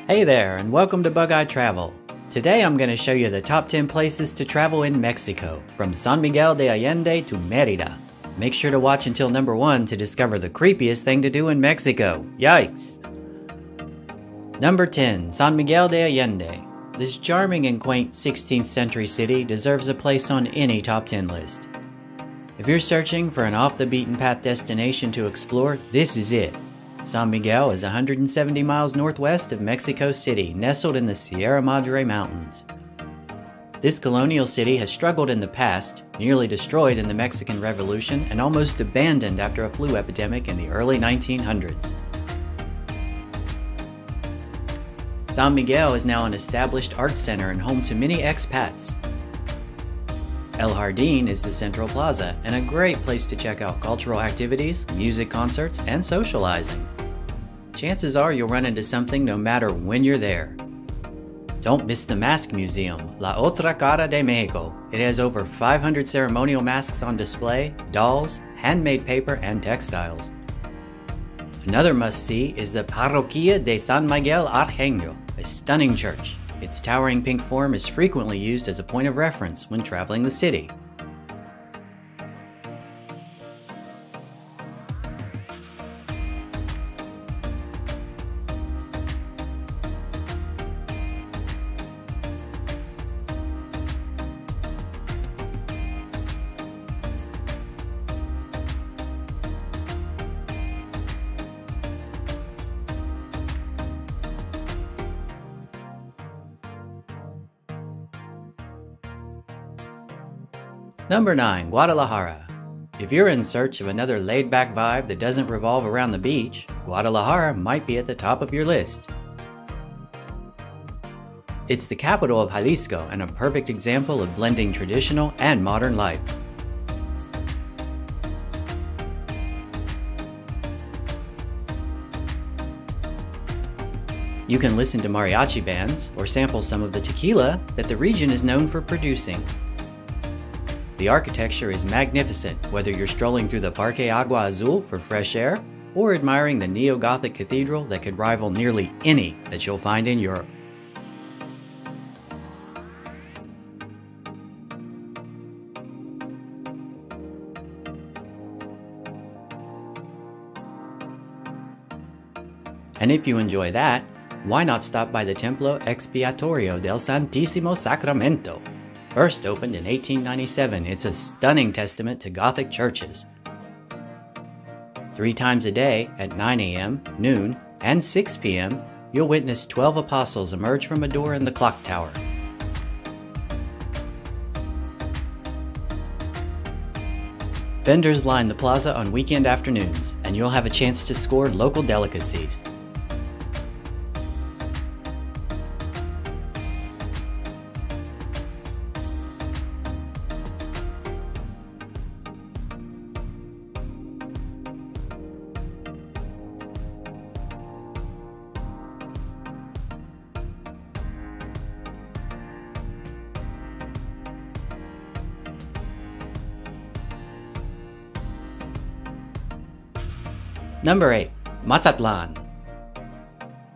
Hey there, and welcome to Bug Eye Travel. Today I'm going to show you the top 10 places to travel in Mexico, from San Miguel de Allende to Mérida. Make sure to watch until number 1 to discover the creepiest thing to do in Mexico. Yikes! Number 10, San Miguel de Allende. This charming and quaint 16th century city deserves a place on any top 10 list. If you're searching for an off-the-beaten-path destination to explore, this is it. San Miguel is 170 miles northwest of Mexico City, nestled in the Sierra Madre Mountains. This colonial city has struggled in the past, nearly destroyed in the Mexican Revolution, and almost abandoned after a flu epidemic in the early 1900s. San Miguel is now an established arts center and home to many expats. El Jardín is the central plaza and a great place to check out cultural activities, music concerts, and socializing. Chances are you'll run into something no matter when you're there. Don't miss the Mask Museum, La Otra Cara de Mexico. It has over 500 ceremonial masks on display, dolls, handmade paper, and textiles. Another must-see is the Parroquia de San Miguel Arcángel, a stunning church. Its towering pink form is frequently used as a point of reference when traveling the city. Number 9, Guadalajara. If you're in search of another laid-back vibe that doesn't revolve around the beach, Guadalajara might be at the top of your list. It's the capital of Jalisco and a perfect example of blending traditional and modern life. You can listen to mariachi bands or sample some of the tequila that the region is known for producing. The architecture is magnificent, whether you're strolling through the Parque Agua Azul for fresh air or admiring the neo-Gothic cathedral that could rival nearly any that you'll find in Europe. And if you enjoy that, why not stop by the Templo Expiatorio del Santísimo Sacramento? First opened in 1897, it's a stunning testament to Gothic churches. 3 times a day at 9 a.m., noon, and 6 p.m., you'll witness 12 apostles emerge from a door in the clock tower. Vendors line the plaza on weekend afternoons, and you'll have a chance to score local delicacies. Number 8, Mazatlán.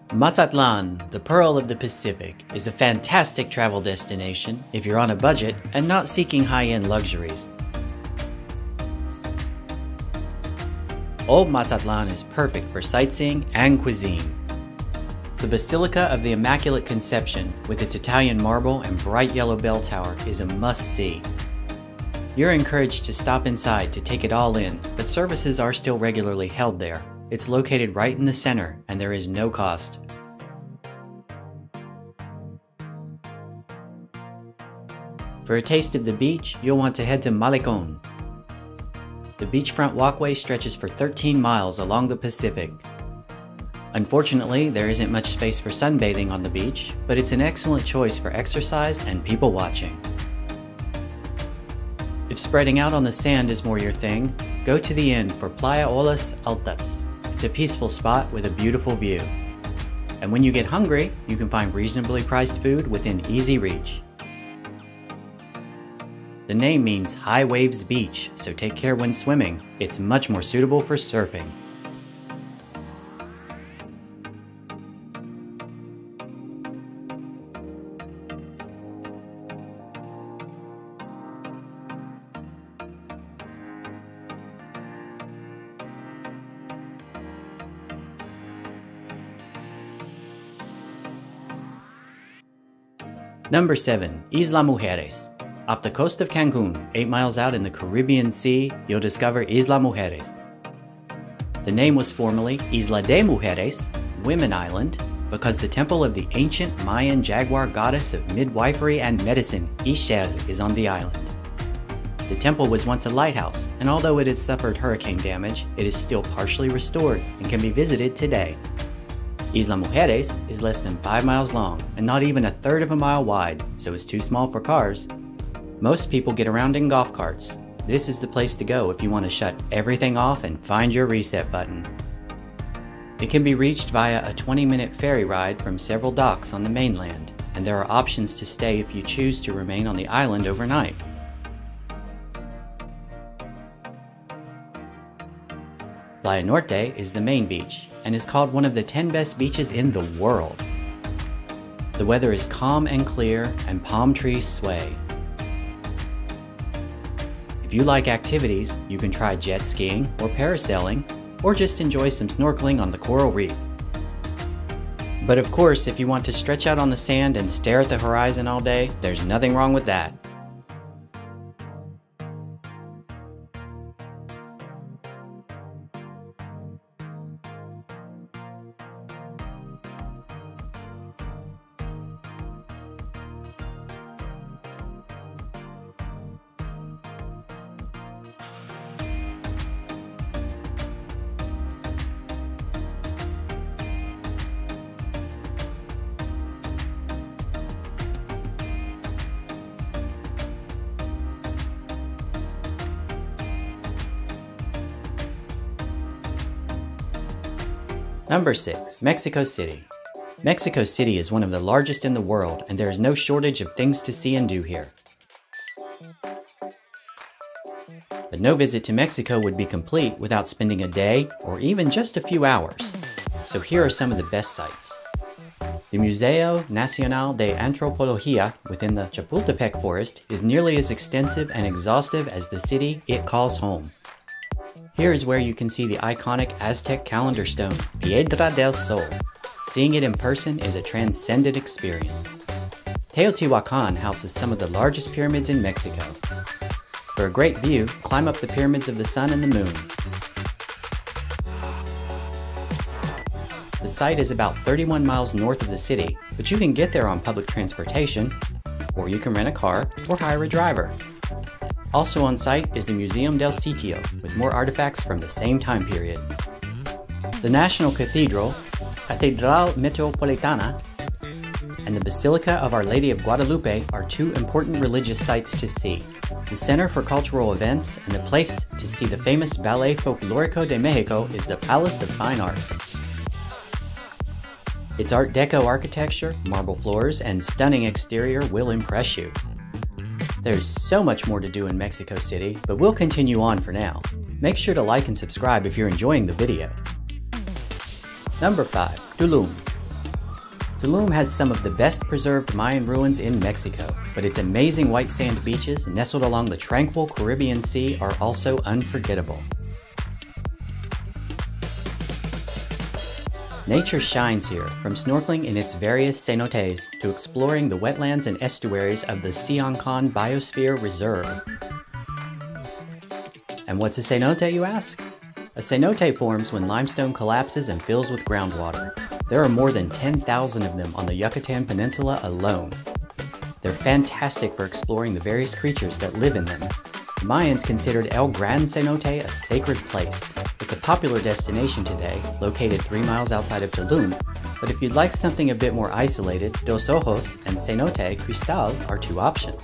Mazatlán, the Pearl of the Pacific, is a fantastic travel destination if you're on a budget and not seeking high-end luxuries. Old Mazatlán is perfect for sightseeing and cuisine. The Basilica of the Immaculate Conception, with its Italian marble and bright yellow bell tower, is a must-see. You're encouraged to stop inside to take it all in, but services are still regularly held there. It's located right in the center, and there is no cost. For a taste of the beach, you'll want to head to Malecón. The beachfront walkway stretches for 13 miles along the Pacific. Unfortunately, there isn't much space for sunbathing on the beach, but it's an excellent choice for exercise and people watching. If spreading out on the sand is more your thing, go to the end for Playa Olas Altas. It's a peaceful spot with a beautiful view. And when you get hungry, you can find reasonably priced food within easy reach. The name means high waves beach, so take care when swimming. It's much more suitable for surfing. Number 7. Isla Mujeres. Off the coast of Cancun, 8 miles out in the Caribbean Sea, you'll discover Isla Mujeres. The name was formerly Isla de Mujeres, Women Island, because the temple of the ancient Mayan jaguar goddess of midwifery and medicine, Ixchel, is on the island. The temple was once a lighthouse, and although it has suffered hurricane damage, it is still partially restored and can be visited today. Isla Mujeres is less than 5 miles long and not even a third of a mile wide, so it's too small for cars. Most people get around in golf carts. This is the place to go if you want to shut everything off and find your reset button. It can be reached via a 20-minute ferry ride from several docks on the mainland, and there are options to stay if you choose to remain on the island overnight. Playa Norte is the main beach and is called one of the 10 best beaches in the world. The weather is calm and clear, and palm trees sway. If you like activities, you can try jet skiing or parasailing, or just enjoy some snorkeling on the coral reef. But of course, if you want to stretch out on the sand and stare at the horizon all day, there's nothing wrong with that. Number 6. Mexico City. Mexico City is one of the largest in the world, and there is no shortage of things to see and do here. But no visit to Mexico would be complete without spending a day or even just a few hours. So here are some of the best sites. The Museo Nacional de Antropología within the Chapultepec forest is nearly as extensive and exhaustive as the city it calls home. Here is where you can see the iconic Aztec calendar stone, Piedra del Sol. Seeing it in person is a transcendent experience. Teotihuacan houses some of the largest pyramids in Mexico. For a great view, climb up the pyramids of the sun and the moon. The site is about 31 miles north of the city, but you can get there on public transportation, or you can rent a car or hire a driver. Also on site is the Museum del Sitio, with more artifacts from the same time period. The National Cathedral, Catedral Metropolitana, and the Basilica of Our Lady of Guadalupe are two important religious sites to see. The Center for Cultural Events and the place to see the famous Ballet Folklorico de Mexico is the Palace of Fine Arts. Its Art Deco architecture, marble floors, and stunning exterior will impress you. There's so much more to do in Mexico City, but we'll continue on for now. Make sure to like and subscribe if you're enjoying the video. Number 5. Tulum. Tulum has some of the best preserved Mayan ruins in Mexico, but its amazing white sand beaches nestled along the tranquil Caribbean Sea are also unforgettable. Nature shines here, from snorkeling in its various cenotes to exploring the wetlands and estuaries of the Siancán Biosphere Reserve. And what's a cenote, you ask? A cenote forms when limestone collapses and fills with groundwater. There are more than 10,000 of them on the Yucatan Peninsula alone. They're fantastic for exploring the various creatures that live in them. The Mayans considered El Gran Cenote a sacred place. It's a popular destination today, located 3 miles outside of Tulum, but if you'd like something a bit more isolated, Dos Ojos and Cenote Cristal are two options.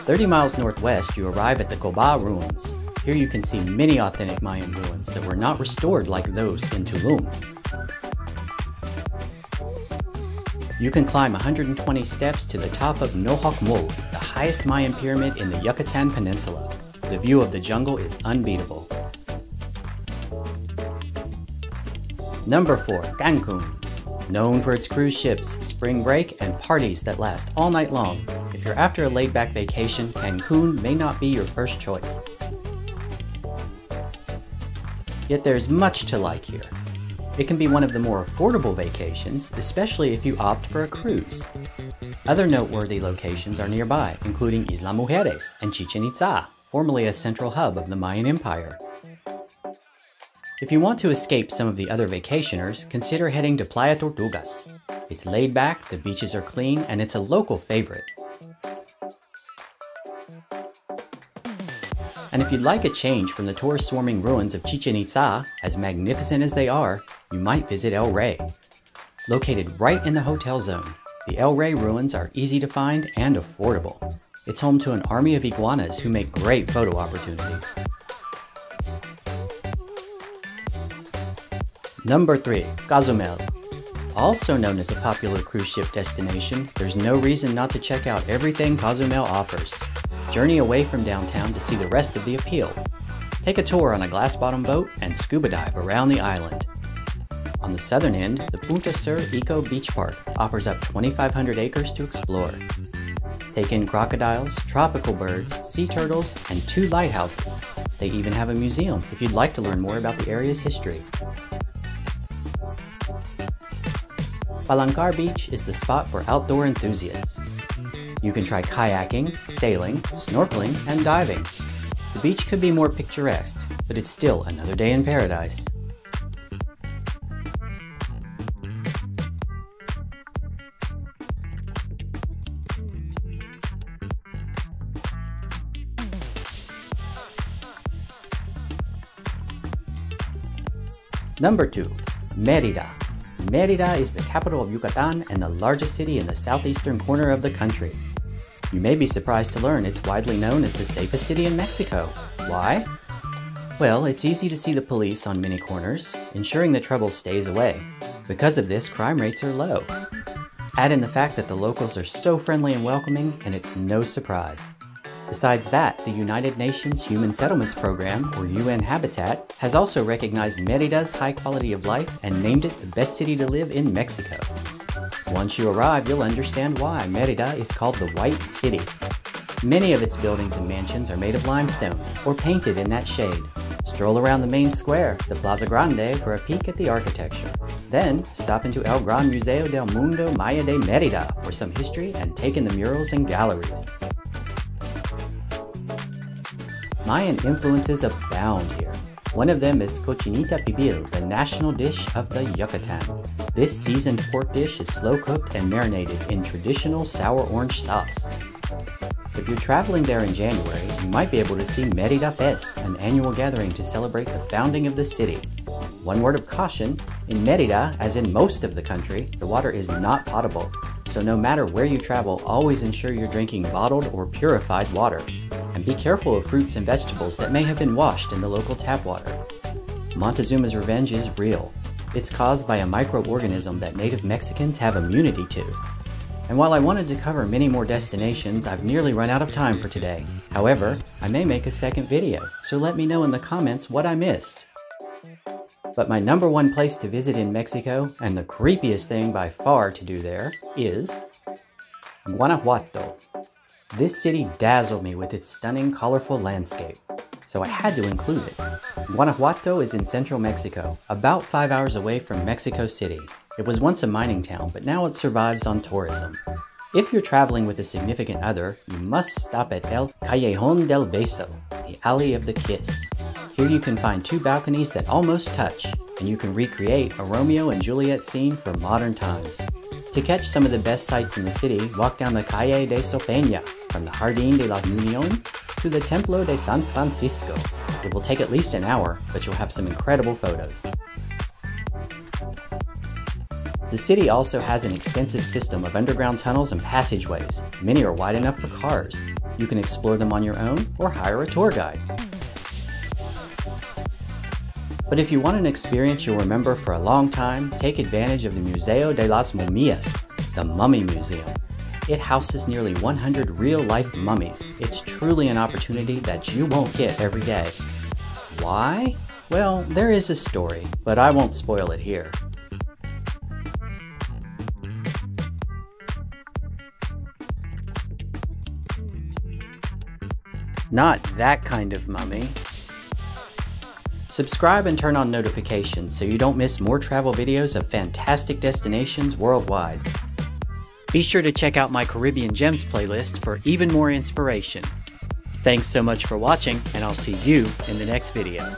"30 miles northwest, you arrive at the Coba Ruins. Here you can see many authentic Mayan ruins that were not restored like those in Tulum. You can climb 120 steps to the top of Nohocmol, the highest Mayan pyramid in the Yucatan Peninsula. The view of the jungle is unbeatable. Number 4. Cancun. Known for its cruise ships, spring break, and parties that last all night long, if you're after a laid-back vacation, Cancun may not be your first choice. Yet there's much to like here. It can be one of the more affordable vacations, especially if you opt for a cruise. Other noteworthy locations are nearby, including Isla Mujeres and Chichen Itza, formerly a central hub of the Mayan Empire. If you want to escape some of the other vacationers, consider heading to Playa Tortugas. It's laid back, the beaches are clean, and it's a local favorite. And if you'd like a change from the tourist-swarming ruins of Chichen Itza, as magnificent as they are, you might visit El Rey. Located right in the hotel zone, the El Rey ruins are easy to find and affordable. It's home to an army of iguanas who make great photo opportunities. Number 3. Cozumel. Also known as a popular cruise ship destination, there's no reason not to check out everything Cozumel offers. Journey away from downtown to see the rest of the appeal. Take a tour on a glass-bottom boat and scuba dive around the island. On the southern end, the Punta Sur Eco Beach Park offers up 2,500 acres to explore. Take in crocodiles, tropical birds, sea turtles, and 2 lighthouses. They even have a museum if you'd like to learn more about the area's history. Palancar Beach is the spot for outdoor enthusiasts. You can try kayaking, sailing, snorkeling, and diving. The beach could be more picturesque, but it's still another day in paradise. Number 2. Mérida. Mérida is the capital of Yucatan and the largest city in the southeastern corner of the country. You may be surprised to learn it's widely known as the safest city in Mexico. Why? Well, it's easy to see the police on many corners, ensuring that trouble stays away. Because of this, crime rates are low. Add in the fact that the locals are so friendly and welcoming, and it's no surprise. Besides that, the United Nations Human Settlements Program, or UN Habitat, has also recognized Mérida's high quality of life and named it the best city to live in Mexico. Once you arrive, you'll understand why Mérida is called the White City. Many of its buildings and mansions are made of limestone, or painted in that shade. Stroll around the main square, the Plaza Grande, for a peek at the architecture. Then, stop into El Gran Museo del Mundo Maya de Mérida for some history and take in the murals and galleries. Mayan influences abound here. One of them is cochinita pibil, the national dish of the Yucatan. This seasoned pork dish is slow-cooked and marinated in traditional sour orange sauce. If you're traveling there in January, you might be able to see Mérida Fest, an annual gathering to celebrate the founding of the city. One word of caution, in Mérida, as in most of the country, the water is not potable. So no matter where you travel, always ensure you're drinking bottled or purified water. And be careful of fruits and vegetables that may have been washed in the local tap water. Montezuma's revenge is real. It's caused by a microorganism that native Mexicans have immunity to. And while I wanted to cover many more destinations, I've nearly run out of time for today. However, I may make a second video, so let me know in the comments what I missed. But my number 1 place to visit in Mexico, and the creepiest thing by far to do there, is Guanajuato. This city dazzled me with its stunning, colorful landscape, so I had to include it. Guanajuato is in central Mexico, about 5 hours away from Mexico City. It was once a mining town, but now it survives on tourism. If you're traveling with a significant other, you must stop at El Callejón del Beso, the Alley of the Kiss. Here you can find 2 balconies that almost touch, and you can recreate a Romeo and Juliet scene from modern times. To catch some of the best sights in the city, walk down the Calle de Sopeña, from the Jardín de la Unión to the Templo de San Francisco. It will take at least an hour, but you'll have some incredible photos. The city also has an extensive system of underground tunnels and passageways. Many are wide enough for cars. You can explore them on your own or hire a tour guide. But if you want an experience you'll remember for a long time, take advantage of the Museo de las Momias, the Mummy Museum. It houses nearly 100 real-life mummies. It's truly an opportunity that you won't get every day. Why? Well, there is a story, but I won't spoil it here. Not that kind of mummy. Subscribe and turn on notifications so you don't miss more travel videos of fantastic destinations worldwide. Be sure to check out my Caribbean Gems playlist for even more inspiration. Thanks so much for watching, and I'll see you in the next video.